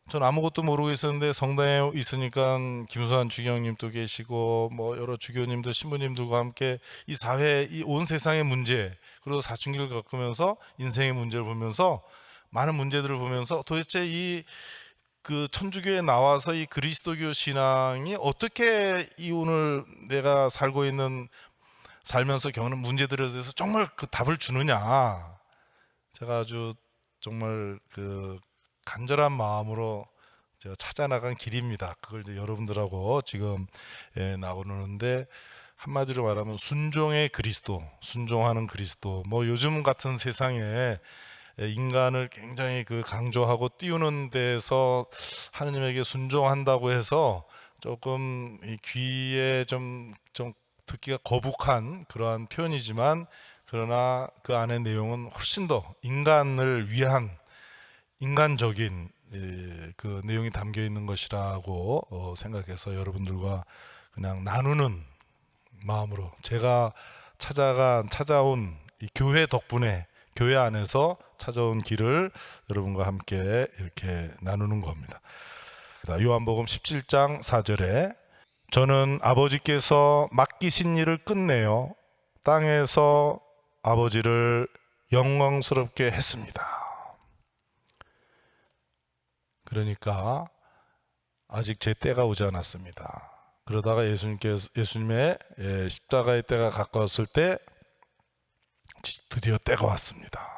전 아무것도 모르고 있었는데 성당에 있으니까 김수환 주경님도 계시고 뭐 여러 주교님들 신부님들과 함께 이 사회 이 온 세상의 문제 그리고 사춘기를 겪으면서 인생의 문제를 보면서 많은 문제들을 보면서 도대체 이 그 천주교에 나와서 이 그리스도교 신앙이 어떻게 이 오늘 내가 살고 있는 살면서 겪는 문제들에 대해서 정말 그 답을 주느냐, 제가 아주 정말 그 간절한 마음으로 제가 찾아 나간 길입니다. 그걸 이제 여러분들하고 지금 나오는데, 한마디로 말하면 순종의 그리스도, 순종하는 그리스도. 뭐 요즘 같은 세상에 인간을 굉장히 그 강조하고 띄우는 데서 하느님에게 순종한다고 해서 조금 이 귀에 좀 듣기가 거북한 그러한 표현이지만, 그러나 그 안의 내용은 훨씬 더 인간을 위한 인간적인 그 내용이 담겨 있는 것이라고 생각해서 여러분들과 그냥 나누는 마음으로, 제가 찾아온 이 교회 덕분에, 교회 안에서 찾아온 길을 여러분과 함께 이렇게 나누는 겁니다. 요한복음 17장 4절에 저는 아버지께서 맡기신 일을 끝내어 땅에서 아버지를 영광스럽게 했습니다. 그러니까 아직 제 때가 오지 않았습니다. 그러다가 예수님의 십자가의 때가 가까웠을 때 드디어 때가 왔습니다.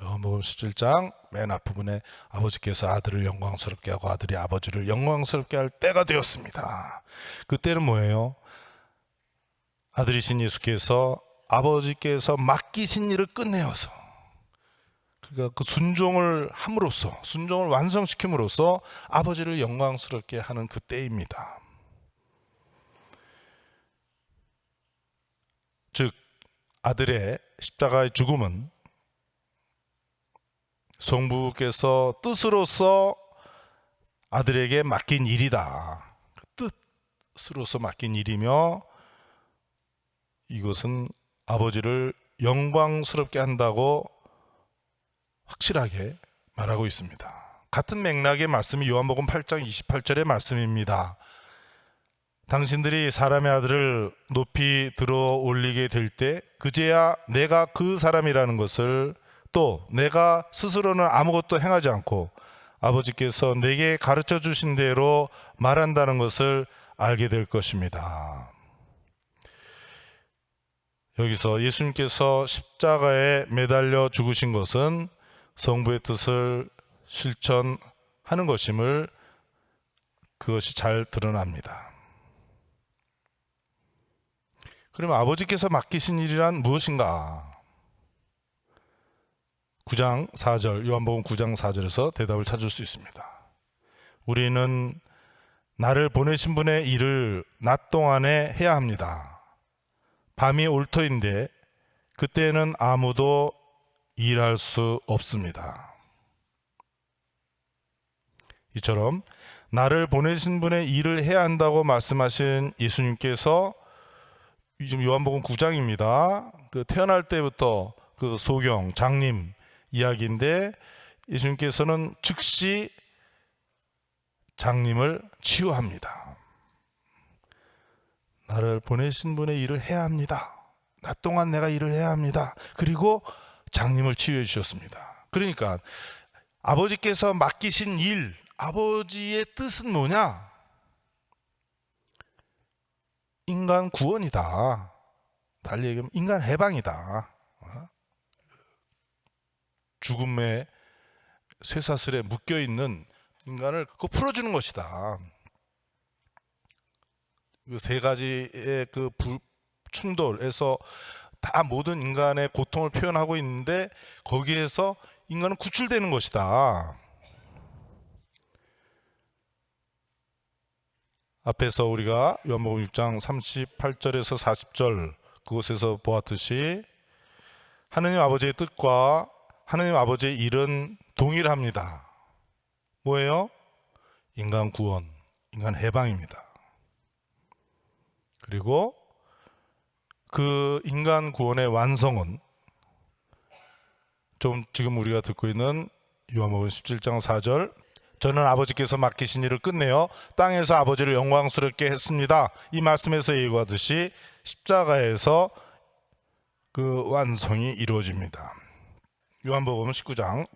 요한복음 17장 맨 앞부분에 아버지께서 아들을 영광스럽게 하고 아들이 아버지를 영광스럽게 할 때가 되었습니다. 그 때는 뭐예요? 아들이신 예수께서 아버지께서 맡기신 일을 끝내어서, 그러니까 그 순종을 함으로써, 순종을 완성시킴으로써 아버지를 영광스럽게 하는 그 때입니다. 즉 아들의 십자가의 죽음은 성부께서 뜻으로서 아들에게 맡긴 일이다. 그 뜻으로서 맡긴 일이며, 이것은 아버지를 영광스럽게 한다고 확실하게 말하고 있습니다. 같은 맥락의 말씀이 요한복음 8장 28절의 말씀입니다. 당신들이 사람의 아들을 높이 들어 올리게 될 때 그제야 내가 그 사람이라는 것을, 또 내가 스스로는 아무것도 행하지 않고 아버지께서 내게 가르쳐 주신 대로 말한다는 것을 알게 될 것입니다. 여기서 예수님께서 십자가에 매달려 죽으신 것은 성부의 뜻을 실천하는 것임을, 그것이 잘 드러납니다. 그러면 아버지께서 맡기신 일이란 무엇인가? 9장 4절, 요한복음 9장 4절에서 대답을 찾을 수 있습니다. 우리는 나를 보내신 분의 일을 낮 동안에 해야 합니다. 밤이 올 터인데 그때는 아무도 일할 수 없습니다. 이처럼 나를 보내신 분의 일을 해야 한다고 말씀하신 예수님께서, 지금 요한복음 9장입니다. 그 태어날 때부터 그 소경, 장님 이야기인데, 예수님께서는 즉시 장님을 치유합니다. 나를 보내신 분의 일을 해야 합니다. 낮 동안 내가 일을 해야 합니다. 그리고 장님을 치유해 주셨습니다. 그러니까 아버지께서 맡기신 일, 아버지의 뜻은 뭐냐? 인간 구원이다. 달리 얘기하면 인간 해방이다. 죽음의 쇠사슬에 묶여있는 인간을 풀어주는 것이다. 그 세 가지의 그 충돌에서 다 모든 인간의 고통을 표현하고 있는데, 거기에서 인간은 구출되는 것이다. 앞에서 우리가 요한복음 6장 38절에서 40절 그곳에서 보았듯이 하느님 아버지의 뜻과 하느님 아버지의 일은 동일합니다. 뭐예요? 인간 구원, 인간 해방입니다. 그리고 그 인간 구원의 완성은 지금 우리가 듣고 있는 요한복음 17장 4절, 저는 아버지께서 맡기신 일을 끝내어 땅에서 아버지를 영광스럽게 했습니다. 이 말씀에서 예고하듯이 십자가에서 그 완성이 이루어집니다. 요한복음 19장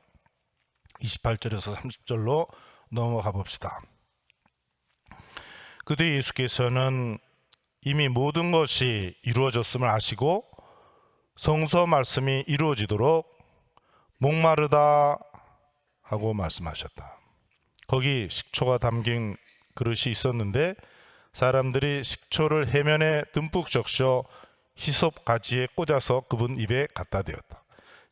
28절에서 30절로 넘어가 봅시다. 그때 예수께서는 이미 모든 것이 이루어졌음을 아시고 성서 말씀이 이루어지도록 목마르다 하고 말씀하셨다. 거기 식초가 담긴 그릇이 있었는데 사람들이 식초를 해면에 듬뿍 적셔 히솝 가지에 꽂아서 그분 입에 갖다 대었다.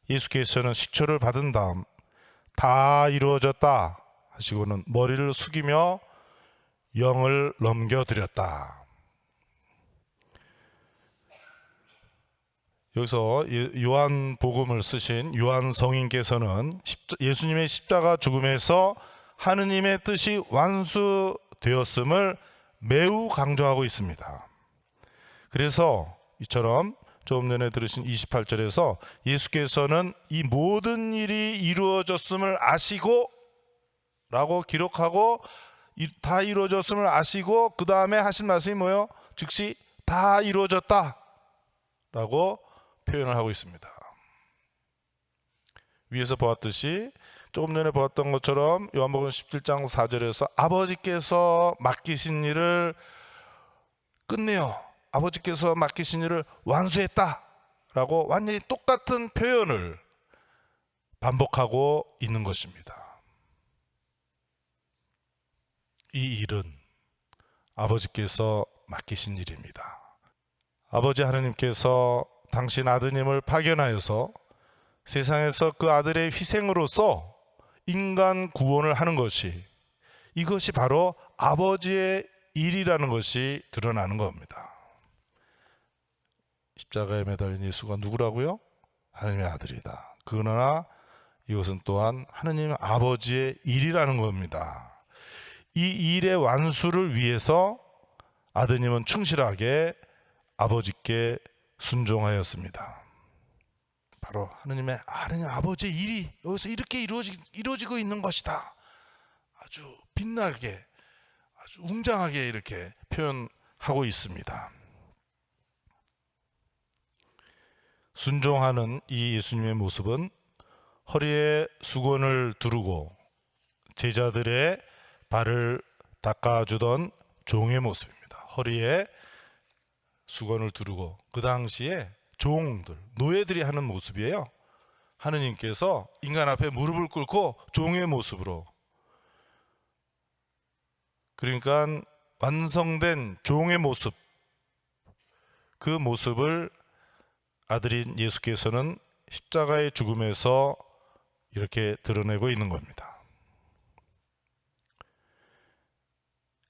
예수께서는 식초를 받은 다음 다 이루어졌다 하시고는 머리를 숙이며 영을 넘겨드렸다. 여기서 요한복음을 쓰신 요한 성인께서는 예수님의 십자가 죽음에서 하느님의 뜻이 완수되었음을 매우 강조하고 있습니다. 그래서 이처럼 조금 전에 들으신 28절에서 예수께서는 이 모든 일이 이루어졌음을 아시고 라고 기록하고 다 이루어졌음을 아시고 그 다음에 하신 말씀이 뭐예요? 즉시 다 이루어졌다 라고 표현을 하고 있습니다. 위에서 보았듯이 조금 전에 보았던 것처럼 요한복음 17장 4절에서 아버지께서 맡기신 일을 끝내어 아버지께서 맡기신 일을 완수했다 라고 완전히 똑같은 표현을 반복하고 있는 것입니다. 이 일은 아버지께서 맡기신 일입니다. 아버지 하나님께서 당신 아드님을 파견하여서 세상에서 그 아들의 희생으로서 인간 구원을 하는 것이, 이것이 바로 아버지의 일이라는 것이 드러나는 겁니다. 십자가에 매달린 예수가 누구라고요? 하나님의 아들이다. 그러나 이것은 또한 하나님 아버지의 일이라는 겁니다. 이 일의 완수를 위해서 아드님은 충실하게 아버지께 순종하였습니다. 바로 하나님 아버지의 일이 여기서 이렇게 이루어지고 있는 것이다. 아주 빛나게, 아주 웅장하게 이렇게 표현하고 있습니다. 순종하는 이 예수님의 모습은 허리에 수건을 두르고 제자들의 발을 닦아주던 종의 모습입니다. 허리에 수건을 두르고, 그 당시에 종들, 노예들이 하는 모습이에요. 하느님께서 인간 앞에 무릎을 꿇고 종의 모습으로, 그러니까 완성된 종의 모습, 그 모습을 아들인 예수께서는 십자가의 죽음에서 이렇게 드러내고 있는 겁니다.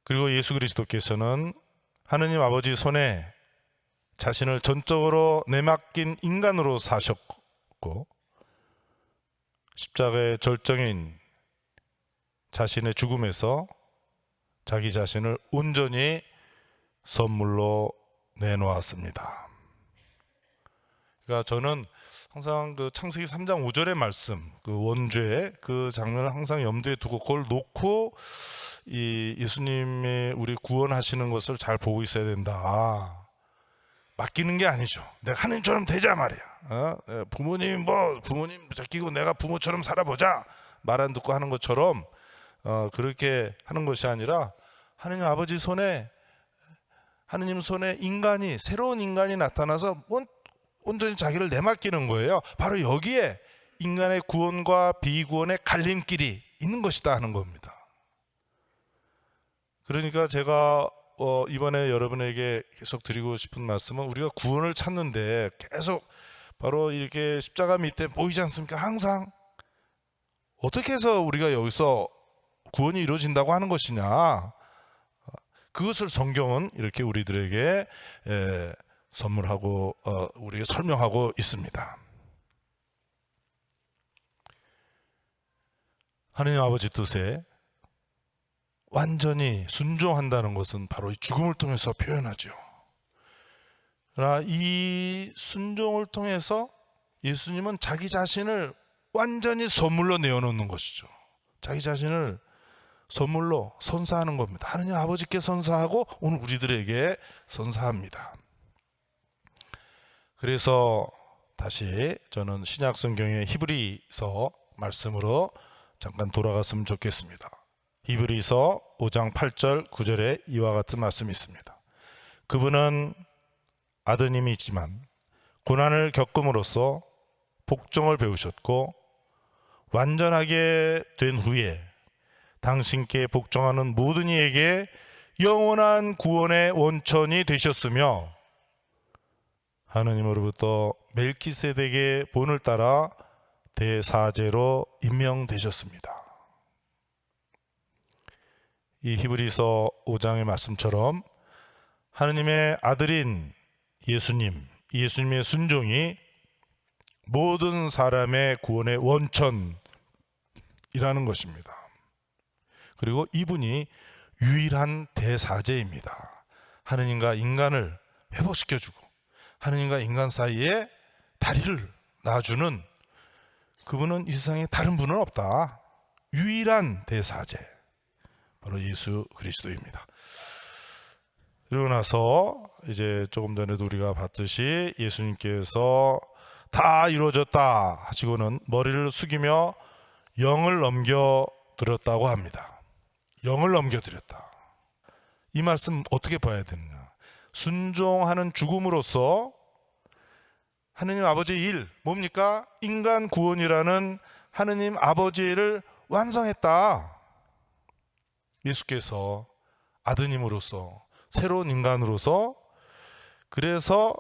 그리고 예수 그리스도께서는 하느님 아버지 손에 자신을 전적으로 내맡긴 인간으로 사셨고, 십자가의 절정인 자신의 죽음에서 자기 자신을 온전히 선물로 내놓았습니다. 그러니까 저는 항상 그 창세기 3장 5절의 말씀, 그 원죄의 그 장면을 항상 염두에 두고 그걸 놓고 이 예수님의 우리 구원하시는 것을 잘 보고 있어야 된다. 맡기는 게 아니죠. 내가 하나님처럼 되자 말이야. 부모님 제끼고 내가 부모처럼 살아보자 말 안 듣고 하는 것처럼 그렇게 하는 것이 아니라 하나님 아버지 손에, 하나님 손에 인간이, 새로운 인간이 나타나서 온전히 자기를 내맡기는 거예요. 바로 여기에 인간의 구원과 비구원의 갈림길이 있는 것이다 하는 겁니다. 그러니까 제가 이번에 여러분에게 계속 드리고 싶은 말씀은, 우리가 구원을 찾는데 계속 바로 이렇게 십자가 밑에 보이지 않습니까? 항상 어떻게 해서 우리가 여기서 구원이 이루어진다고 하는 것이냐, 그것을 성경은 이렇게 우리들에게 선물하고 우리에게 설명하고 있습니다. 하느님 아버지 뜻에 완전히 순종한다는 것은 바로 이 죽음을 통해서 표현하죠. 그러나 이 순종을 통해서 예수님은 자기 자신을 완전히 선물로 내어놓는 것이죠. 자기 자신을 선물로 선사하는 겁니다. 하느님 아버지께 선사하고 오늘 우리들에게 선사합니다. 그래서 다시 저는 신약 성경의 히브리서 말씀으로 잠깐 돌아갔으면 좋겠습니다. 히브리서 5장 8절 9절에 이와 같은 말씀이 있습니다. 그분은 아드님이 있지만 고난을 겪음으로써 복종을 배우셨고 완전하게 된 후에 당신께 복종하는 모든 이에게 영원한 구원의 원천이 되셨으며 하느님으로부터 멜키세덱의 본을 따라 대사제로 임명되셨습니다. 이 히브리서 5장의 말씀처럼 하느님의 아들인 예수님의 순종이 모든 사람의 구원의 원천이라는 것입니다. 그리고 이분이 유일한 대사제입니다. 하느님과 인간을 회복시켜주고 하느님과 인간 사이에 다리를 놔주는 그분은 이 세상에 다른 분은 없다. 유일한 대사제 바로 예수 그리스도입니다. 그리고 나서 이제 조금 전에도 우리가 봤듯이 예수님께서 다 이루어졌다 하시고는 머리를 숙이며 영을 넘겨드렸다고 합니다. 영을 넘겨드렸다. 이 말씀 어떻게 봐야 되느냐? 순종하는 죽음으로써 하느님 아버지의 일, 뭡니까? 인간 구원이라는 하느님 아버지의 일을 완성했다. 예수께서 아드님으로서 새로운 인간으로서 그래서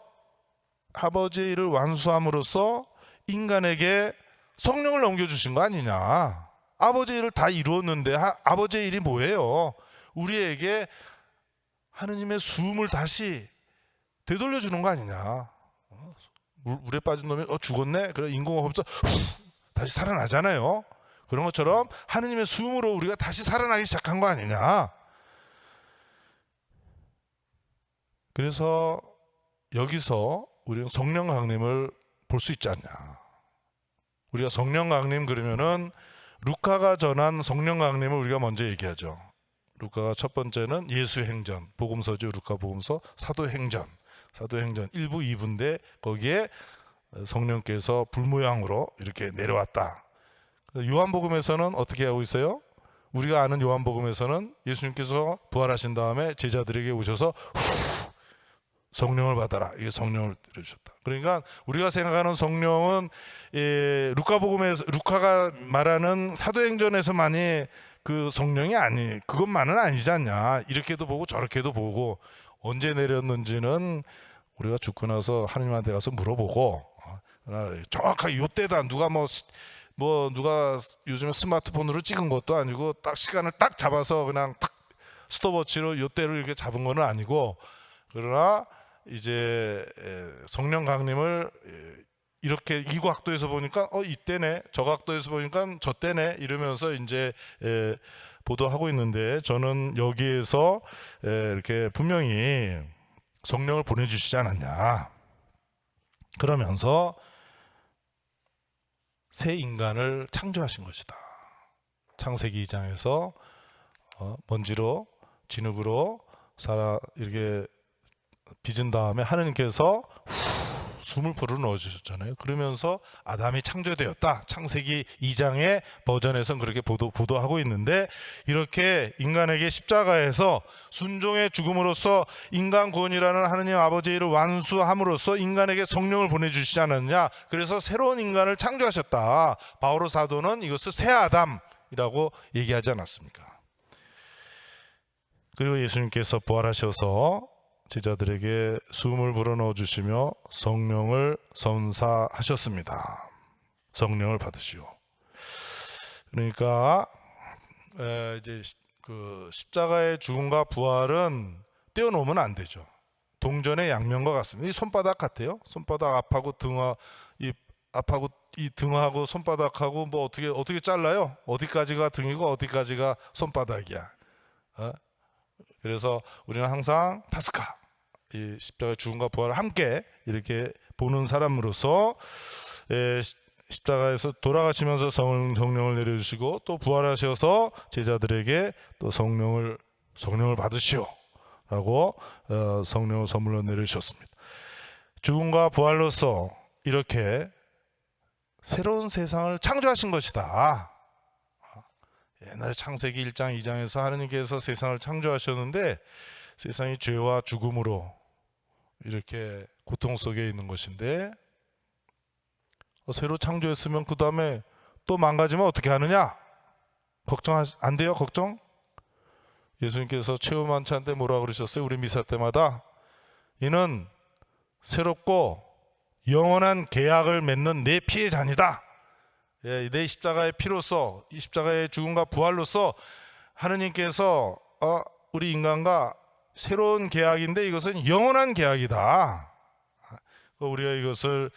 아버지의 일을 완수함으로써 인간에게 성령을 넘겨주신 거 아니냐. 아버지의 일을 다 이루었는데 아버지의 일이 뭐예요? 우리에게 하느님의 숨을 다시 되돌려주는 거 아니냐. 물에 빠진 놈이 죽었네? 그래 인공호흡서 다시 살아나잖아요. 그런 것처럼 하느님의 숨으로 우리가 다시 살아나기 시작한 거 아니냐. 그래서 여기서 우리는 성령 강림을 볼 수 있지 않냐. 우리가 성령 강림 그러면은 루카가 전한 성령 강림을 우리가 먼저 얘기하죠. 루카가 첫 번째는 예수행전, 복음서죠. 루카 복음서, 사도행전 1부 2부인데 거기에 성령께서 불모양으로 이렇게 내려왔다. 요한복음에서는 어떻게 하고 있어요? 우리가 아는 요한복음에서는 예수님께서 부활하신 다음에 제자들에게 오셔서 성령을 받아라. 이게 성령을 들여주셨다. 그러니까 우리가 생각하는 성령은 루카가 말하는 사도행전에서만이 그 성령이 그것만은 아니지 않냐. 이렇게도 보고 저렇게도 보고 언제 내렸는지는 우리가 죽고 나서 하느님한테 가서 물어보고 정확하게 이때다. 누가 요즘에 스마트폰으로 찍은 것도 아니고 딱 시간을 딱 잡아서 그냥 딱 스톱워치로 이때를 이렇게 잡은 건 아니고 그러나 이제 성령 강림을 이렇게 이 각도에서 보니까 이때네 저 각도에서 보니까 저 때네 이러면서 이제 보도하고 있는데 저는 여기에서 이렇게 분명히 성령을 보내주시지 않았냐. 그러면서 새 인간을 창조하신 것이다. 창세기 2장에서 먼지로 진흙으로 이렇게 빚은 다음에 하느님께서 숨을 불어넣어 주셨잖아요. 그러면서 아담이 창조되었다. 창세기 2장의 버전에서는 그렇게 보도하고 있는데 이렇게 인간에게 십자가에서 순종의 죽음으로써 인간 구원이라는 하느님 아버지의 일을 완수함으로써 인간에게 성령을 보내주시지 않았느냐. 그래서 새로운 인간을 창조하셨다. 바오로 사도는 이것을 새 아담이라고 얘기하지 않았습니까? 그리고 예수님께서 부활하셔서 제자들에게 숨을 불어넣어 주시며 성령을 선사하셨습니다. 성령을 받으시오. 그러니까 이제 그 십자가의 죽음과 부활은 떼어놓으면 안 되죠. 동전의 양면과 같습니다. 이 손바닥 같아요. 손바닥 앞하고 이 등하고 손바닥하고 뭐 어떻게 잘라요? 어디까지가 등이고 어디까지가 손바닥이야. 그래서 우리는 항상 파스카 이 십자가의 죽음과 부활을 함께 이렇게 보는 사람으로서 십자가에서 돌아가시면서 성령을 내려주시고 또 부활하셔서 제자들에게 또 성령을 받으시오라고 성령을 선물로 내려주셨습니다. 죽음과 부활로서 이렇게 새로운 세상을 창조하신 것이다. 옛날 창세기 1장 2장에서 하느님께서 세상을 창조하셨는데 세상이 죄와 죽음으로 이렇게 고통 속에 있는 것인데 새로 창조했으면 그 다음에 또 망가지면 어떻게 하느냐? 걱정 안 돼요? 걱정? 예수님께서 최후 만찬 때 뭐라 그러셨어요? 우리 미사 때마다 이는 새롭고 영원한 계약을 맺는 내 피의 잔이다. 내 십자가의 피로서 이 십자가의 죽음과 부활로서 하느님께서 우리 인간과 새로운 계약인데 이것은 영원한 계약이다. 우리가 이것을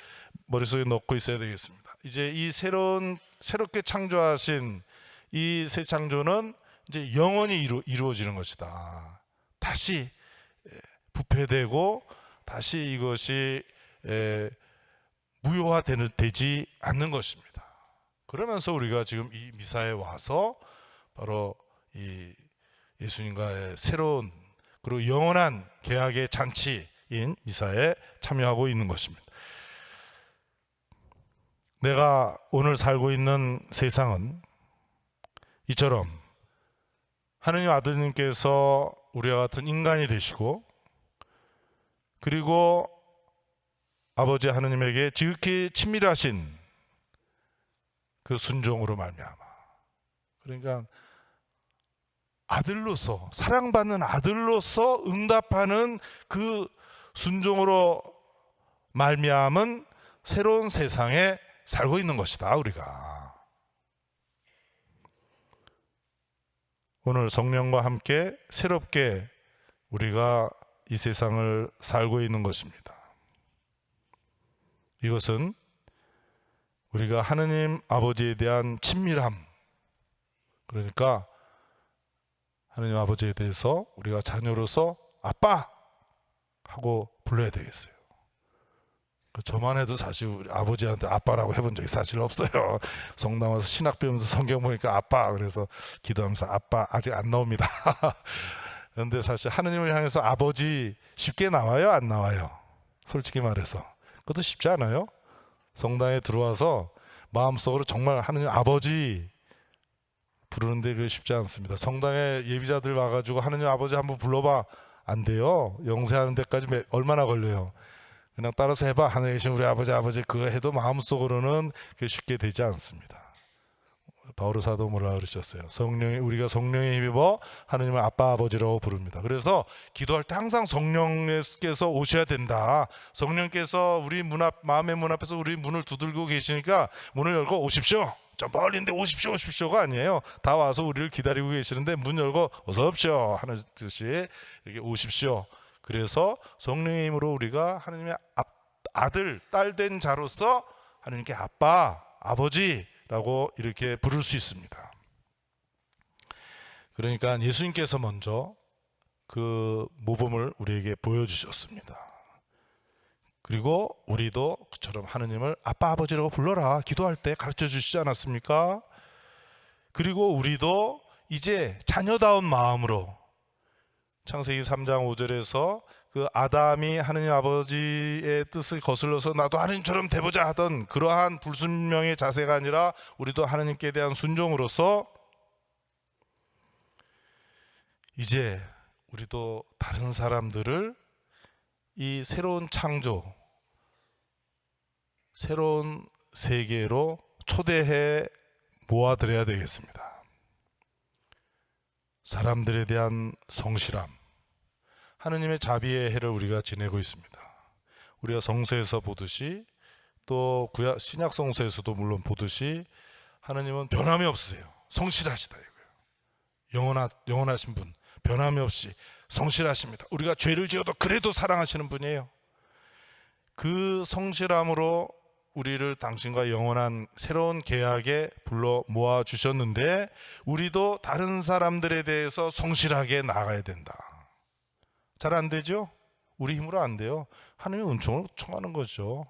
머릿속에 넣고 있어야 되겠습니다. 이제 이 새롭게 창조하신 이 새 창조는 이제 영원히 이루어지는 것이다. 다시 부패되고 다시 이것이 무효화되지 않는 것입니다. 그러면서 우리가 지금 이 미사에 와서 바로 이 예수님과의 새로운 그리고 영원한 계약의 잔치인 미사에 참여하고 있는 것입니다. 내가 오늘 살고 있는 세상은 이처럼 하느님 아드님께서 우리와 같은 인간이 되시고 그리고 아버지 하느님에게 지극히 친밀하신 그 순종으로 말미암아, 그러니까 아들로서, 사랑받는 아들로서 응답하는 그 순종으로 말미암은 새로운 세상에 살고 있는 것이다. 우리가 오늘 성령과 함께 새롭게 우리가 이 세상을 살고 있는 것입니다. 이것은 우리가 하느님 아버지에 대한 친밀함, 그러니까 하느님 아버지에 대해서 우리가 자녀로서 아빠 하고 불러야 되겠어요. 저만 해도 사실 우리 아버지한테 아빠라고 해본 적이 사실 없어요. 성당 와서 신학 배우면서 성경 보니까 아빠, 그래서 기도하면서 아빠 아직 안 나옵니다. 그런데 사실 하느님을 향해서 아버지 쉽게 나와요? 안 나와요? 솔직히 말해서 그것도 쉽지 않아요. 성당에 들어와서 마음속으로 정말 하느님 아버지 부르는데 그게 쉽지 않습니다. 성당에 예비자들 와가지고 하느님 아버지 한번 불러봐, 안 돼요. 영세하는 데까지 얼마나 걸려요. 그냥 따라서 해봐. 하늘에 계신 우리 아버지 그거 해도 마음속으로는 그게 쉽게 되지 않습니다. 바오로 사도 뭐라 그러셨어요? 우리가 성령에 힘입어 하느님을 아빠 아버지라고 부릅니다. 그래서 기도할 때 항상 성령께서 오셔야 된다. 성령께서 우리 마음의 문 앞에서 우리 문을 두들고 계시니까 문을 열고 오십시오. 좀 멀리인데 오십시오가 아니에요. 다 와서 우리를 기다리고 계시는데 문 열고 어서 오십시오 하는 뜻이 이렇게 오십시오. 그래서 성령의 힘으로 우리가 하느님의 아들, 딸 된 자로서 하느님께 아빠, 아버지라고 이렇게 부를 수 있습니다. 그러니까 예수님께서 먼저 그 모범을 우리에게 보여주셨습니다. 그리고 우리도 그처럼 하느님을 아빠, 아버지라고 불러라 기도할 때 가르쳐 주시지 않았습니까? 그리고 우리도 이제 자녀다운 마음으로 창세기 3장 5절에서 그 아담이 하느님 아버지의 뜻을 거슬러서 나도 하느님처럼 돼보자 하던 그러한 불순명의 자세가 아니라 우리도 하느님께 대한 순종으로서 이제 우리도 다른 사람들을 이 새로운 창조, 새로운 세계로 초대해 모아드려야 되겠습니다. 사람들에 대한 성실함, 하느님의 자비의 해를 우리가 지내고 있습니다. 우리가 성서에서 보듯이 또 신약 성서에서도 물론 보듯이 하느님은 변함이 없으세요. 성실하시다 이거예요. 영원하신 분, 변함이 없이 성실하십니다. 우리가 죄를 지어도 그래도 사랑하시는 분이에요. 그 성실함으로 우리를 당신과 영원한 새로운 계약에 불러 모아 주셨는데 우리도 다른 사람들에 대해서 성실하게 나가야 된다. 잘 안 되죠? 우리 힘으로 안 돼요. 하느님의 은총을 청하는 거죠.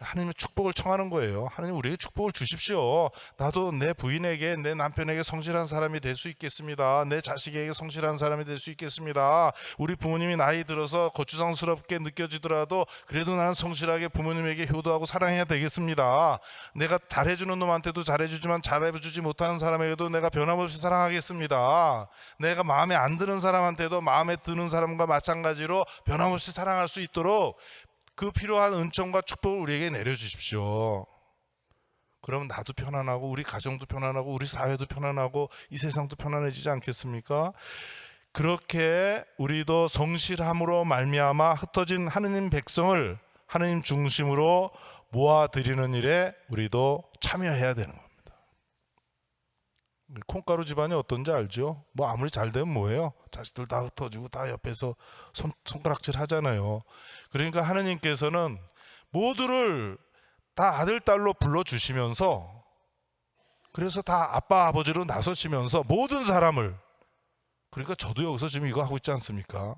하나님의 축복을 청하는 거예요. 하나님 우리에게 축복을 주십시오. 나도 내 부인에게, 내 남편에게 성실한 사람이 될 수 있겠습니다. 내 자식에게 성실한 사람이 될 수 있겠습니다. 우리 부모님이 나이 들어서 거추장스럽게 느껴지더라도 그래도 나는 성실하게 부모님에게 효도하고 사랑해야 되겠습니다. 내가 잘해주는 놈한테도 잘해주지만 잘해주지 못하는 사람에게도 내가 변함없이 사랑하겠습니다. 내가 마음에 안 드는 사람한테도 마음에 드는 사람과 마찬가지로 변함없이 사랑할 수 있도록 그 필요한 은총과 축복을 우리에게 내려주십시오. 그러면 나도 편안하고 우리 가정도 편안하고 우리 사회도 편안하고 이 세상도 편안해지지 않겠습니까? 그렇게 우리도 성실함으로 말미암아 흩어진 하느님 백성을 하느님 중심으로 모아드리는 일에 우리도 참여해야 되는 겁니다. 콩가루 집안이 어떤지 알죠? 뭐 아무리 잘 되면 뭐예요? 자식들 다 흩어지고 다 옆에서 손가락질 하잖아요. 그러니까 하느님께서는 모두를 다 아들, 딸로 불러주시면서 그래서 다 아빠, 아버지로 나서시면서 모든 사람을, 그러니까 저도 여기서 지금 이거 하고 있지 않습니까?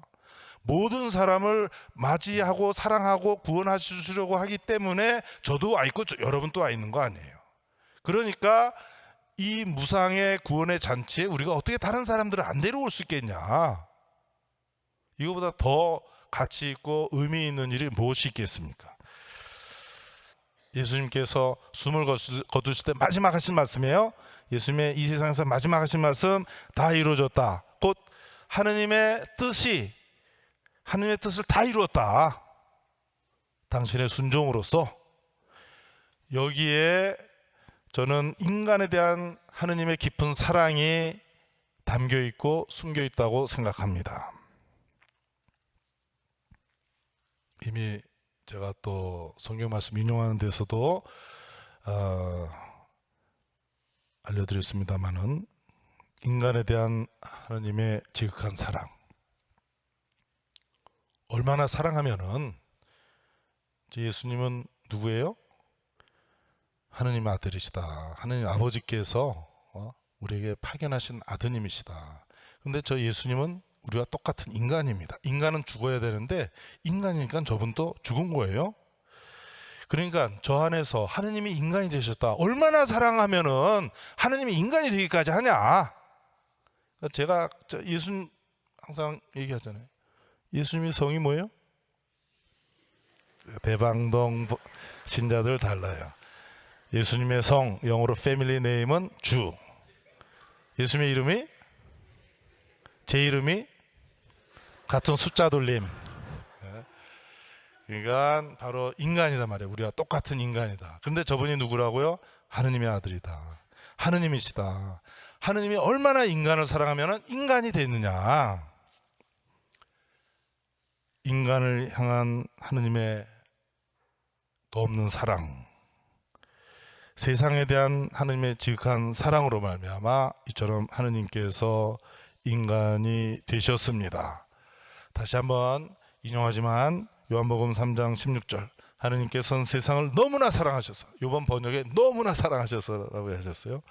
모든 사람을 맞이하고 사랑하고 구원하시려고 하기 때문에 저도 와 있고 여러분도 와 있는 거 아니에요. 그러니까 이 무상의 구원의 잔치에 우리가 어떻게 다른 사람들을 안 데려올 수 있겠냐? 이거보다 더 가치 있고 의미 있는 일이 무엇이 있겠습니까? 예수님께서 숨을 거두실 때 마지막 하신 말씀이에요. 예수님의 이 세상에서 마지막 하신 말씀, 다 이루어졌다. 곧 하느님의 뜻을 다 이루었다. 당신의 순종으로서. 여기에 저는 인간에 대한 하느님의 깊은 사랑이 담겨 있고 숨겨 있다고 생각합니다. 이미 제가 또 성경 말씀 인용하는 데서도 알려드렸습니다마는 인간에 대한 하나님의 지극한 사랑, 얼마나 사랑하면은, 예수님은 누구예요? 하느님 아들이시다. 하느님 아버지께서 우리에게 파견하신 아드님이시다. 근데 저 예수님은 우리와 똑같은 인간입니다. 인간은 죽어야 되는데 인간이니까 저분도 죽은 거예요. 그러니까 저 안에서 하느님이 인간이 되셨다. 얼마나 사랑하면은 하느님이 인간이 되기까지 하냐. 제가 예수님 항상 얘기하잖아요. 예수님이 성이 뭐예요? 대방동 신자들 달라요. 예수님의 성, 영어로 패밀리 네임은 주. 예수님의 이름이, 제 이름이 같은 숫자 돌림. 그러니까 바로 인간이다 말이에요. 우리와 똑같은 인간이다. 근데 저분이 누구라고요? 하느님의 아들이다. 하느님이시다. 하느님이 얼마나 인간을 사랑하면 인간이 됐느냐. 인간을 향한 하느님의 도없는 사랑, 세상에 대한 하느님의 지극한 사랑으로 말미암아 이처럼 하느님께서 인간이 되셨습니다. 다시 한번 인용하지만 요한복음 3장 16절, 하느님께서는 세상을 너무나 사랑하셔서, 이번 번역에 너무나 사랑하셔서라고 하셨어요.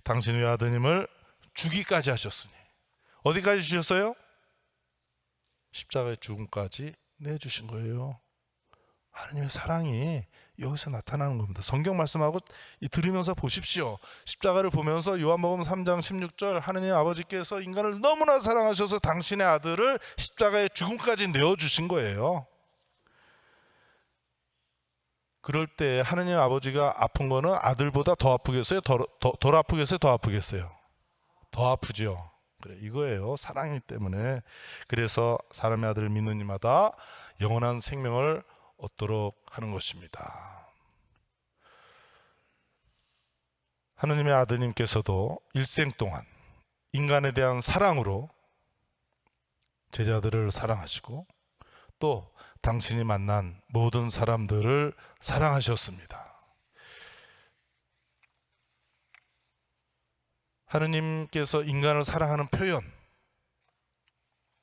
당신의 아드님을 주기까지 하셨으니. 어디까지 주셨어요? 십자가의 죽음까지 내주신 거예요. 하느님의 사랑이 여기서 나타나는 겁니다. 성경 말씀하고 들으면서 보십시오. 십자가를 보면서 요한복음 3장 16절, 하느님 아버지께서 인간을 너무나 사랑하셔서 당신의 아들을 십자가의 죽음까지 내어주신 거예요. 그럴 때 하느님 아버지가 아픈 거는 아들보다 더 아프겠어요? 덜 아프겠어요? 더 아프겠어요? 더 아프죠. 그래, 이거예요. 사랑이기 때문에. 그래서 사람의 아들을 믿는 이마다 영원한 생명을 얻도록 하는 것입니다. 하느님의 아드님께서도 일생 동안 인간에 대한 사랑으로 제자들을 사랑하시고 또 당신이 만난 모든 사람들을 사랑하셨습니다. 하느님께서 인간을 사랑하는 표현,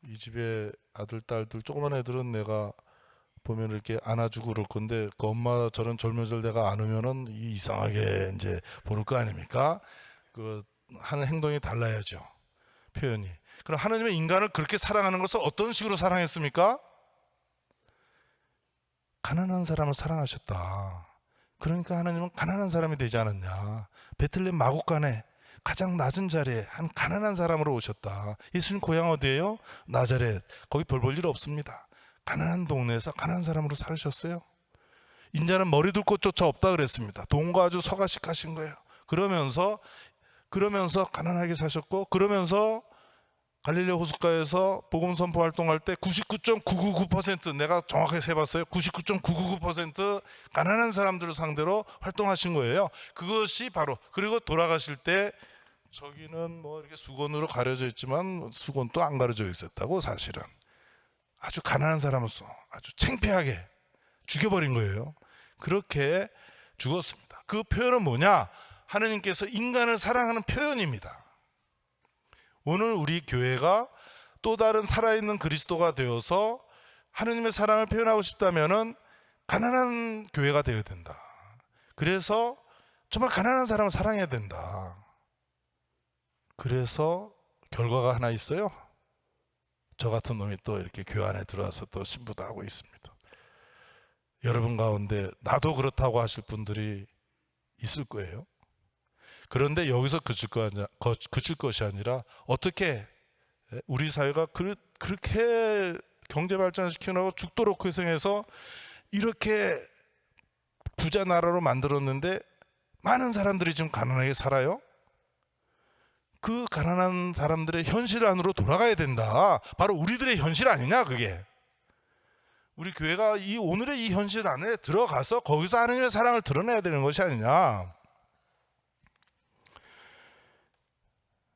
이 집에 아들, 딸들, 조그만 애들은 내가 보면 이렇게 안아주고 그럴 건데 그 엄마 저런 젊은이들 내가 안으면은 이상하게 이제 보는 거 아닙니까? 그 하는 행동이 달라야죠. 표현이. 그럼 하느님의 인간을 그렇게 사랑하는 것을 어떤 식으로 사랑했습니까? 가난한 사람을 사랑하셨다. 그러니까 하나님은 가난한 사람이 되지 않았냐. 베틀레헴 마국간에 가장 낮은 자리에 한 가난한 사람으로 오셨다. 예수님 고향 어디예요? 나자렛. 거기 별 볼 일 없습니다. 가난한 동네에서 가난한 사람으로 살으셨어요. 인자는 머리 둘 곳조차 없다 그랬습니다. 돈과 아주 서가식하신 거예요. 그러면서 가난하게 사셨고, 그러면서 갈릴리 호숫가에서 복음 선포 활동할 때 99.999% 내가 정확하게 세봤어요. 99.999% 가난한 사람들을 상대로 활동하신 거예요. 그것이 바로, 그리고 돌아가실 때 저기는 뭐 이렇게 수건으로 가려져 있지만 수건도 안 가려져 있었다고. 사실은 아주 가난한 사람으로서 아주 창피하게 죽여버린 거예요. 그렇게 죽었습니다. 그 표현은 뭐냐? 하느님께서 인간을 사랑하는 표현입니다. 오늘 우리 교회가 또 다른 살아있는 그리스도가 되어서 하느님의 사랑을 표현하고 싶다면은 가난한 교회가 되어야 된다. 그래서 정말 가난한 사람을 사랑해야 된다. 그래서 결과가 하나 있어요. 저 같은 놈이 또 이렇게 교회 안에 들어와서 또 신부도 하고 있습니다. 여러분 가운데 나도 그렇다고 하실 분들이 있을 거예요. 그런데 여기서 그칠 것이 아니라 어떻게 우리 사회가 그렇게 경제 발전시키려고 죽도록 희생해서 이렇게 부자 나라로 만들었는데 많은 사람들이 지금 가난하게 살아요. 그 가난한 사람들의 현실 안으로 돌아가야 된다. 바로 우리들의 현실 아니냐 그게. 우리 교회가 오늘의 이 현실 안에 들어가서 거기서 하나님의 사랑을 드러내야 되는 것이 아니냐.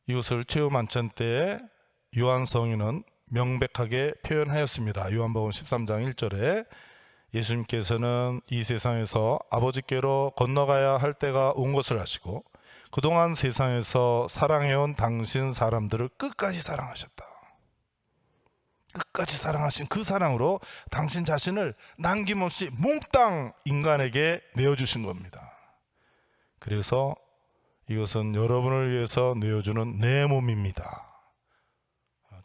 이것을 최후 만찬 때 요한 성인은 명백하게 표현하였습니다. 요한복음 13장 1절에 예수님께서는 이 세상에서 아버지께로 건너가야 할 때가 온 것을 아시고 그동안 세상에서 사랑해온 당신 사람들을 끝까지 사랑하셨다. 끝까지 사랑하신 그 사랑으로 당신 자신을 남김없이 몽땅 인간에게 내어주신 겁니다. 그래서 이것은 여러분을 위해서 내어주는 내 몸입니다.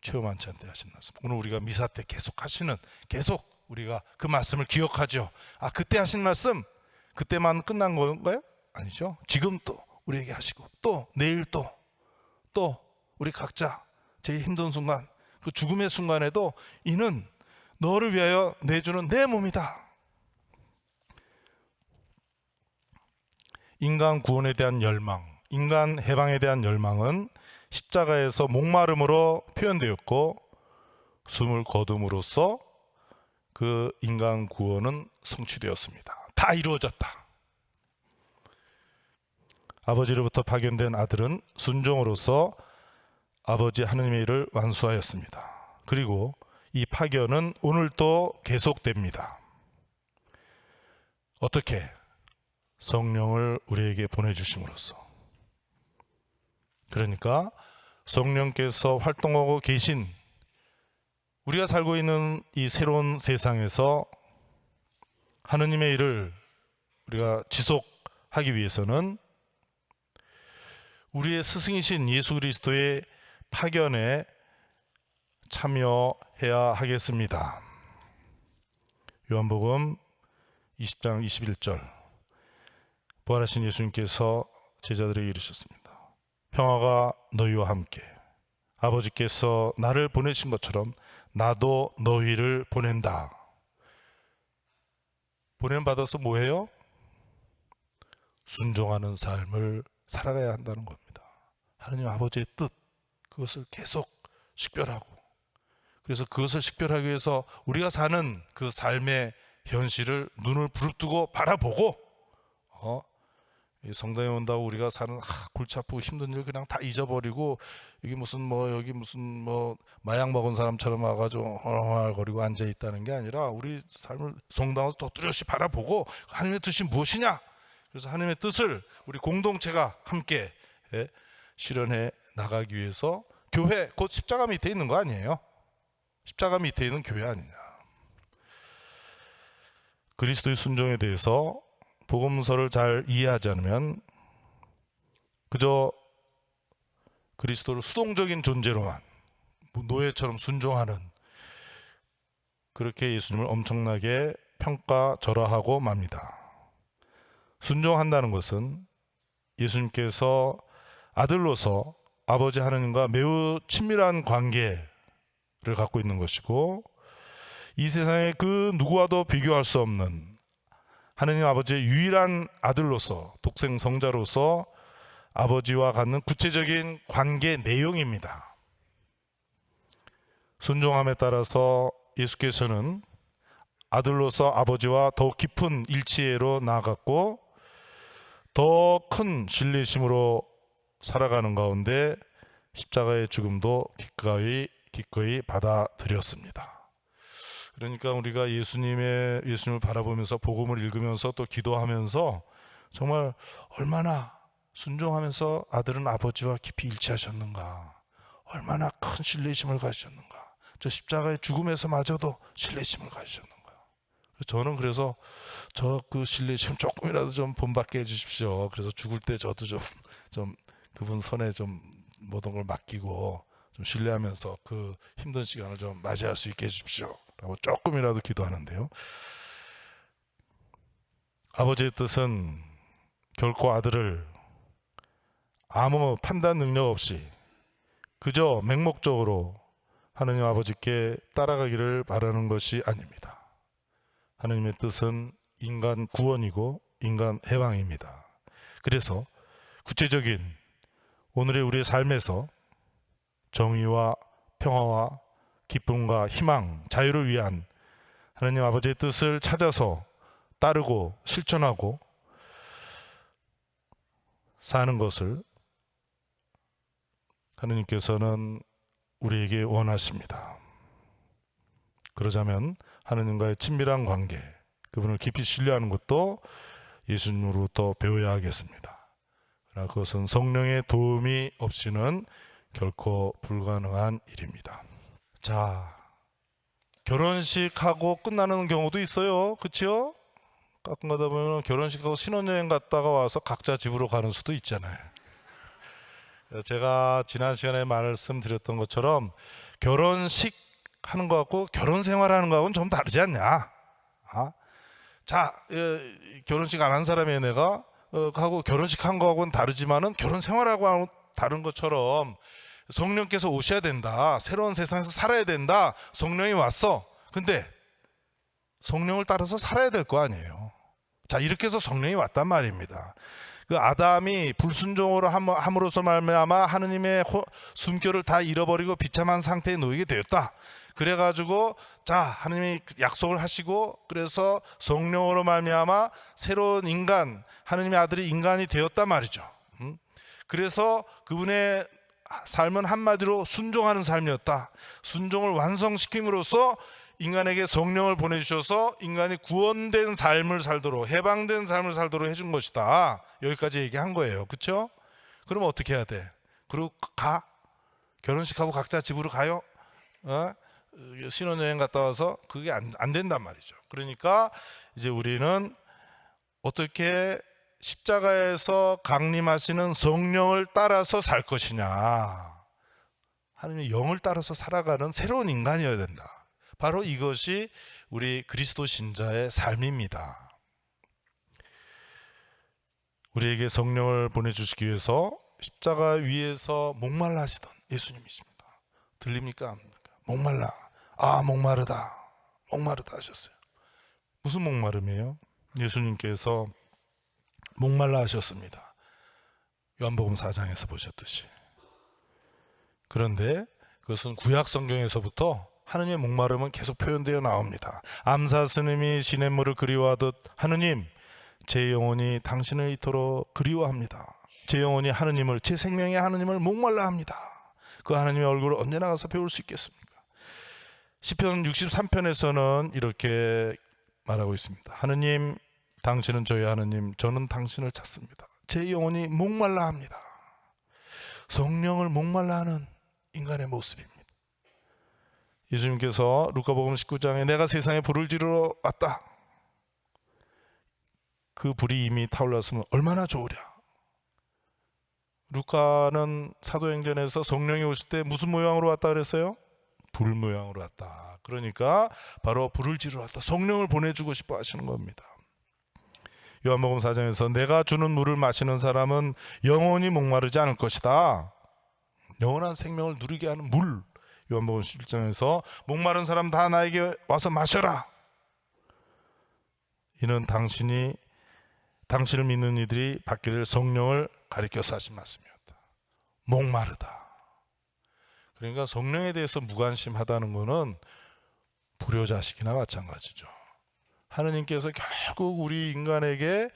최후 만찬 때 하신 말씀. 오늘 우리가 미사 때 계속 우리가 그 말씀을 기억하죠. 그때 하신 말씀 그때만 끝난 건가요? 아니죠. 지금 또 우리에게 하시고 또 내일 또 우리 각자 제일 힘든 순간, 그 죽음의 순간에도 이는 너를 위하여 내주는 내 몸이다. 인간 구원에 대한 열망, 인간 해방에 대한 열망은 십자가에서 목마름으로 표현되었고 숨을 거둠으로써 그 인간 구원은 성취되었습니다. 다 이루어졌다. 아버지로부터 파견된 아들은 순종으로서 아버지 하느님의 일을 완수하였습니다. 그리고 이 파견은 오늘도 계속됩니다. 어떻게? 성령을 우리에게 보내주심으로써. 그러니까 성령께서 활동하고 계신 우리가 살고 있는 이 새로운 세상에서 하느님의 일을 우리가 지속하기 위해서는 우리의 스승이신 예수 그리스도의 파견에 참여해야 하겠습니다. 요한복음 20장 21절 부활하신 예수님께서 제자들에게 이르셨습니다. 평화가 너희와 함께. 아버지께서 나를 보내신 것처럼 나도 너희를 보낸다. 보냄받아서 뭐해요? 순종하는 삶을 살아가야 한다는 겁니다. 하느님 아버지의 뜻, 그것을 계속 식별하고, 그래서 그것을 식별하기 위해서 우리가 사는 그 삶의 현실을 눈을 부릅뜨고 바라보고, 이 성당에 온다고 우리가 사는 골치 아프고 힘든 일 그냥 다 잊어버리고 여기 무슨 마약 먹은 사람처럼 와가지고 허활거리고 앉아 있다는 게 아니라 우리 삶을 성당에서 더 뚜렷이 바라보고 하나님의 뜻이 무엇이냐. 그래서 하나님의 뜻을 우리 공동체가 함께 실현해 나가기 위해서 교회, 곧 십자가 밑에 있는 거 아니에요? 십자가 밑에 있는 교회 아니냐. 그리스도의 순종에 대해서 복음서를 잘 이해하지 않으면 그저 그리스도를 수동적인 존재로만 노예처럼 순종하는, 그렇게 예수님을 엄청나게 평가절하하고 맙니다. 순종한다는 것은 예수님께서 아들로서 아버지 하나님과 매우 친밀한 관계를 갖고 있는 것이고, 이 세상에 그 누구와도 비교할 수 없는 하느님 아버지의 유일한 아들로서, 독생 성자로서 아버지와 갖는 구체적인 관계 내용입니다. 순종함에 따라서 예수께서는 아들로서 아버지와 더욱 깊은 일치로 나아갔고, 더 큰 신뢰심으로 살아가는 가운데 십자가의 죽음도 기꺼이 받아들였습니다. 그러니까 우리가 예수님을 바라보면서 복음을 읽으면서 또 기도하면서 정말 얼마나 순종하면서 아들은 아버지와 깊이 일치하셨는가, 얼마나 큰 신뢰심을 가지셨는가, 저 십자가의 죽음에서마저도 신뢰심을 가지셨는가. 저는 그래서 저 그 신뢰심 조금이라도 좀 본받게 해주십시오. 그래서 죽을 때 저도 좀 그분 손에 좀 모든 걸 맡기고 좀 신뢰하면서 그 힘든 시간을 좀 맞이할 수 있게 해주십시오 라고 조금이라도 기도하는데요, 아버지의 뜻은 결코 아들을 아무 판단 능력 없이 그저 맹목적으로 하느님 아버지께 따라가기를 바라는 것이 아닙니다. 하느님의 뜻은 인간 구원이고 인간 해방입니다. 그래서 구체적인 오늘의 우리의 삶에서 정의와 평화와 기쁨과 희망, 자유를 위한 하느님 아버지의 뜻을 찾아서 따르고 실천하고 사는 것을 하느님께서는 우리에게 원하십니다. 그러자면 하느님과의 친밀한 관계, 그분을 깊이 신뢰하는 것도 예수님으로부터 배워야 하겠습니다. 그러나 그것은 성령의 도움이 없이는 결코 불가능한 일입니다. 자, 결혼식하고 끝나는 경우도 있어요. 그렇죠? 가끔 가다 보면 결혼식하고 신혼여행 갔다가 와서 각자 집으로 가는 수도 있잖아요. 제가 지난 시간에 말씀드렸던 것처럼 결혼식 하는 거하고 결혼 생활하는 거하고는 좀 다르지 않냐? 자, 결혼식 안 한 사람의 내가 하고 결혼식 한 거하고는 다르지만은 결혼 생활하고 다른 것처럼 성령께서 오셔야 된다. 새로운 세상에서 살아야 된다. 성령이 왔어. 근데 성령을 따라서 살아야 될 거 아니에요. 자, 이렇게 해서 성령이 왔단 말입니다. 그 아담이 불순종으로 함으로써 말미암아 하느님의 숨결을 다 잃어버리고 비참한 상태에 놓이게 되었다. 그래가지고 자, 하느님이 약속을 하시고 그래서 성령으로 말미암아 새로운 인간, 하느님의 아들이 인간이 되었단 말이죠. 그래서 그분의 삶은 한마디로 순종하는 삶이었다. 순종을 완성시킴으로써 인간에게 성령을 보내주셔서 인간이 구원된 삶을 살도록, 해방된 삶을 살도록 해준 것이다. 여기까지 얘기한 거예요. 그렇죠? 그럼 어떻게 해야 돼? 그리고 가? 결혼식하고 각자 집으로 가요? 신혼여행 갔다 와서 그게 안 된단 말이죠. 그러니까 이제 우리는 어떻게 십자가에서 강림하시는 성령을 따라서 살 것이냐, 하느님의 영을 따라서 살아가는 새로운 인간이어야 된다. 바로 이것이 우리 그리스도 신자의 삶입니다. 우리에게 성령을 보내주시기 위해서 십자가 위에서 목말라 하시던 예수님이십니다. 들립니까? 목말라, 목마르다, 목마르다 하셨어요. 무슨 목마름이에요? 예수님께서 목말라 하셨습니다. 요한복음 4장에서 보셨듯이. 그런데 그것은 구약 성경에서부터 하느님의 목마름은 계속 표현되어 나옵니다. 암사 스님이 시냇물을 그리워하듯 하느님, 제 영혼이 당신을 이토록 그리워합니다. 제 영혼이 하느님을, 제 생명의 하느님을 목말라 합니다. 그 하느님의 얼굴을 언제 나가서 배울 수 있겠습니까? 시편 63편에서는 이렇게 말하고 있습니다. 하느님, 당신은 저의 하느님, 저는 당신을 찾습니다. 제 영혼이 목말라 합니다. 성령을 목말라 하는 인간의 모습입니다. 예수님께서 루카복음 19장에 내가 세상에 불을 지르러 왔다. 그 불이 이미 타올랐으면 얼마나 좋으랴. 루카는 사도행전에서 성령이 오실 때 무슨 모양으로 왔다 그랬어요? 불 모양으로 왔다. 그러니까 바로 불을 지르러 왔다. 성령을 보내주고 싶어 하시는 겁니다. 요한복음 4장에서 내가 주는 물을 마시는 사람은 영원히 목마르지 않을 것이다. 영원한 생명을 누리게 하는 물. 요한복음 11장에서 목마른 사람 다 나에게 와서 마셔라. 이는 당신을 믿는 이들이 받게 될 성령을 가리켜서 하신 말씀이었다. 목마르다. 그러니까 성령에 대해서 무관심하다는 것은 불효자식이나 마찬가지죠. 하느님께서 결국 우리 인간에게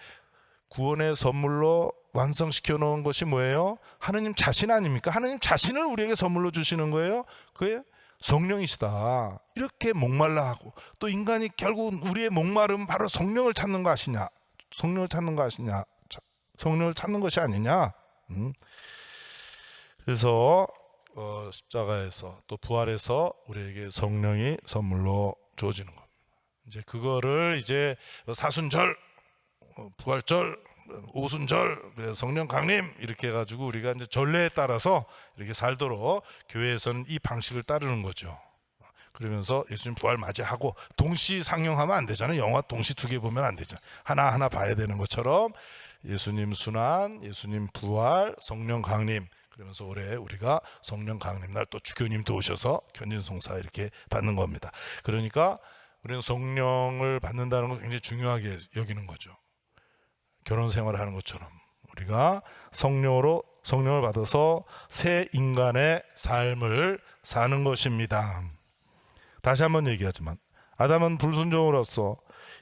구원의 선물로 완성시켜 놓은 것이 뭐예요? 하느님 자신 아닙니까? 하느님 자신을 우리에게 선물로 주시는 거예요. 그게 성령이시다. 이렇게 목말라 하고, 또 인간이 결국 우리의 목마름은 바로 성령을 찾는 거 아시냐? 성령을 찾는 것이 아니냐? 그래서 십자가에서 또 부활해서 우리에게 성령이 선물로 주어지는 겁니다. 이제 그거를 이제 사순절, 부활절, 오순절, 성령 강림 이렇게 해가지고 우리가 이제 전례에 따라서 이렇게 살도록 교회에서는 이 방식을 따르는 거죠. 그러면서 예수님 부활 맞이하고 동시 상영하면 안 되잖아요. 영화 동시 두 개 보면 안 되잖아요. 하나하나 봐야 되는 것처럼 예수님 순환, 예수님 부활, 성령 강림. 그러면서 올해 우리가 성령 강림 날 또 주교님도 오셔서 견진송사 이렇게 받는 겁니다. 그러니까 우리는 성령을 받는다는 걸 굉장히 중요하게 여기는 거죠. 결혼 생활을 하는 것처럼 우리가 성령을 받아서 새 인간의 삶을 사는 것입니다. 다시 한번 얘기하지만 아담은 불순종으로서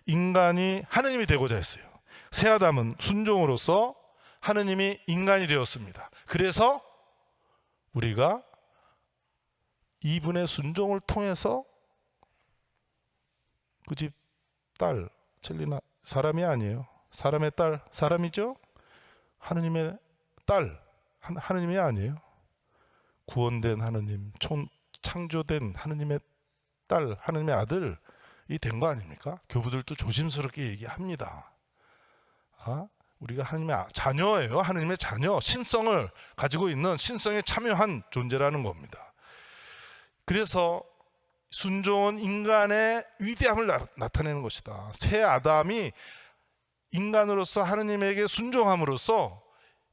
인간이 하느님이 되고자 했어요. 새 아담은 순종으로서 하느님이 인간이 되었습니다. 그래서 우리가 이분의 순종을 통해서 그 집 딸 첼리나 사람이 아니에요. 사람의 딸, 사람이죠. 하느님의 딸, 하느님이 아니에요. 구원된 하느님, 창조된 하느님의 딸, 하느님의 아들이 된 거 아닙니까? 교부들도 조심스럽게 얘기합니다. 우리가 하느님의 자녀예요. 하느님의 자녀, 신성을 가지고 있는 신성에 참여한 존재라는 겁니다. 그래서 순종은 인간의 위대함을 나타내는 것이다. 새 아담이 인간으로서 하느님에게 순종함으로써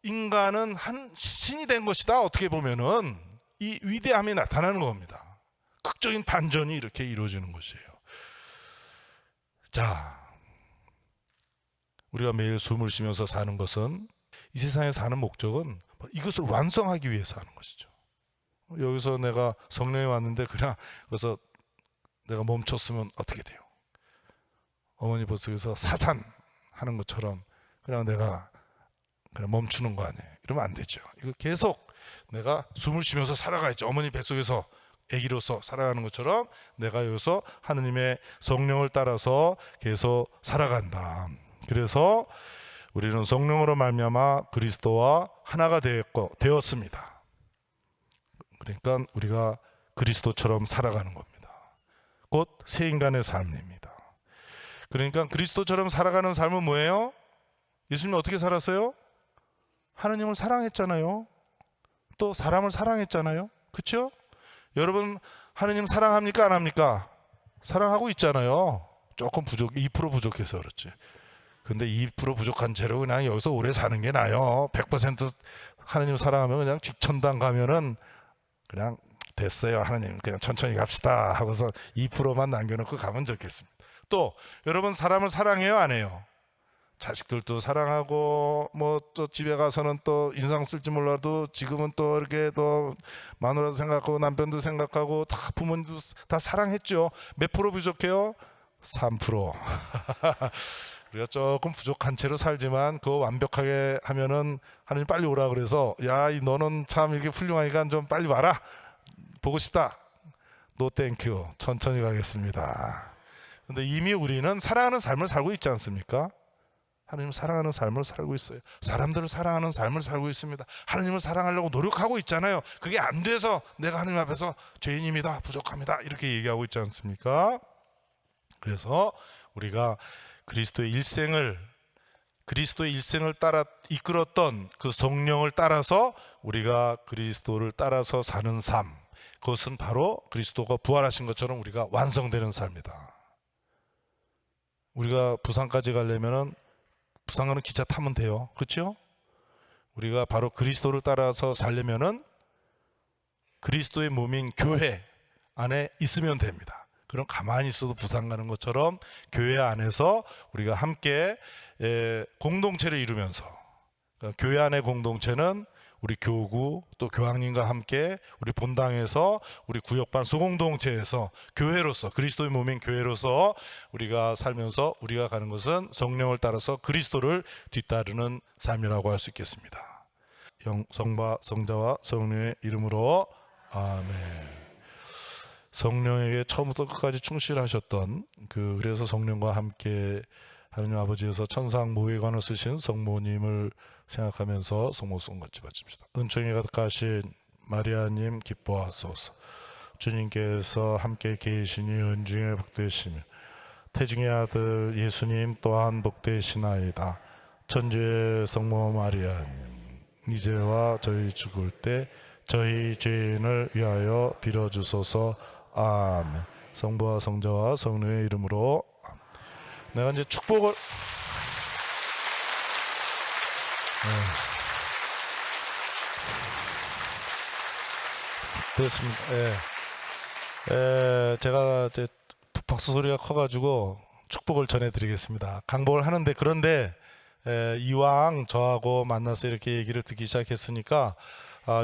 인간은 한 신이 된 것이다. 어떻게 보면은 이 위대함이 나타나는 겁니다. 극적인 반전이 이렇게 이루어지는 것이에요. 자, 우리가 매일 숨을 쉬면서 사는 것은, 이 세상에 사는 목적은 이것을 완성하기 위해서 하는 것이죠. 여기서 내가 성령에 왔는데 그냥 그래서 내가 멈췄으면 어떻게 돼요? 어머니 뱃속에서 사산하는 것처럼 그냥 내가 그냥 멈추는 거 아니에요. 이러면 안 되죠. 이거 계속 내가 숨을 쉬면서 살아가야죠. 어머니 뱃속에서 아기로서 살아가는 것처럼 내가 여기서 하느님의 성령을 따라서 계속 살아간다. 그래서 우리는 성령으로 말미암아 그리스도와 하나가 되었습니다. 그러니까 우리가 그리스도처럼 살아가는 겁니다. 곧 새 인간의 삶입니다. 그러니까 그리스도처럼 살아가는 삶은 뭐예요? 예수님이 어떻게 살았어요? 하느님을 사랑했잖아요. 또 사람을 사랑했잖아요. 그렇죠? 여러분 하느님 사랑합니까? 안 합니까? 사랑하고 있잖아요. 조금 2% 부족해서 그렇지. 근데 2% 부족한 채로 그냥 여기서 오래 사는 게 나아요. 100% 하느님 사랑하면 그냥 직천당 가면은 그냥 됐어요. 하느님 그냥 천천히 갑시다 하고서 2%만 남겨놓고 가면 좋겠습니다. 또 여러분 사람을 사랑해요? 안 해요? 자식들도 사랑하고 뭐 또 집에 가서는 또 인상 쓸지 몰라도 지금은 또 이렇게 또 마누라도 생각하고 남편도 생각하고 다 부모님도 다 사랑했죠. 몇 프로 부족해요? 3%. 우리가 조금 부족한 채로 살지만 그거 완벽하게 하면은 하느님 빨리 오라 그래서 야 너는 참 이렇게 훌륭하니까 좀 빨리 와라. 보고 싶다. 노 땡큐. 천천히 가겠습니다. 근데 이미 우리는 사랑하는 삶을 살고 있지 않습니까? 하나님을 사랑하는 삶을 살고 있어요. 사람들을 사랑하는 삶을 살고 있습니다. 하나님을 사랑하려고 노력하고 있잖아요. 그게 안 돼서 내가 하나님 앞에서 죄인입니다. 부족합니다. 이렇게 얘기하고 있지 않습니까? 그래서 우리가 그리스도의 일생을 따라 이끌었던 그 성령을 따라서 우리가 그리스도를 따라서 사는 삶, 그것은 바로 그리스도가 부활하신 것처럼 우리가 완성되는 삶이다. 우리가 부산까지 가려면은 부산가는 기차 타면 돼요. 그렇죠? 우리가 바로 그리스도를 따라서 살려면은 그리스도의 몸인 교회 안에 있으면 됩니다. 그럼 가만히 있어도 부산 가는 것처럼 교회 안에서 우리가 함께 공동체를 이루면서, 그러니까 교회 안의 공동체는 우리 교구 또 교황님과 함께 우리 본당에서 우리 구역반 소공동체에서 교회로서 그리스도의 몸인 교회로서 우리가 살면서 우리가 가는 것은 성령을 따라서 그리스도를 뒤따르는 삶이라고 할 수 있겠습니다. 성바 성자와 성령의 이름으로 아멘. 성령에게 처음부터 끝까지 충실하셨던 그래서 성령과 함께 하느님 아버지에서 천상 모회관을 쓰신 성모님을 생각하면서 성모송 같이 바칩시다. 은총이 가득하신 마리아님 기뻐하소서. 주님께서 함께 계시니 은중에 복되시며 태중의 아들 예수님 또한 복되시나이다. 천주의 성모 마리아님 이제와 저희 죽을 때 저희 죄인을 위하여 빌어주소서. 아멘. 성부와 성자와 성령의 이름으로 아멘. 내가 이제 축복을 됐습니다. 제가 이제 박수 소리가 커가지고 축복을 전해드리겠습니다. 강복을 하는데 그런데 이왕 저하고 만나서 이렇게 얘기를 듣기 시작했으니까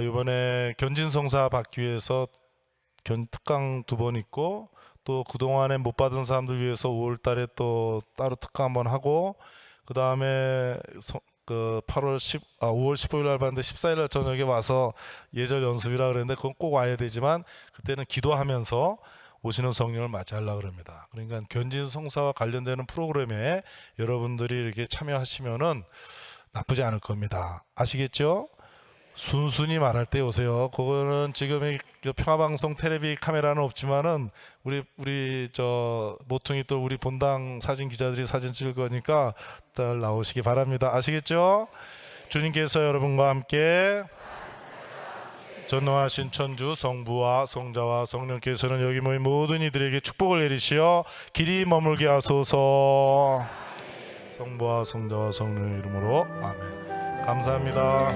이번에 견진성사 받기 위해서 특강 2번 있고 또 그동안에 못 받은 사람들 위해서 5월 달에 또 따로 특강 한번 하고 그 다음에 5월 15일 날 봤는데 14일 날 저녁에 와서 예절 연습이라 그랬는데 그건 꼭 와야 되지만 그때는 기도하면서 오시는 성령을 맞이하려고 그럽니다. 그러니까 견진성사와 관련되는 프로그램에 여러분들이 이렇게 참여하시면은 나쁘지 않을 겁니다. 아시겠죠? 순순히 말할 때 오세요. 그거는 지금 평화방송 텔레비 카메라는 없지만은 우리 저 모퉁이 또 우리 본당 사진 기자들이 사진 찍을 거니까 잘 나오시기 바랍니다. 아시겠죠? 주님께서 여러분과 함께 전능하신 천주 성부와 성자와 성령께서는 여기 모인 모든 이들에게 축복을 내리시어 길이 머물게 하소서. 성부와 성자와 성령의 이름으로 아멘. 감사합니다.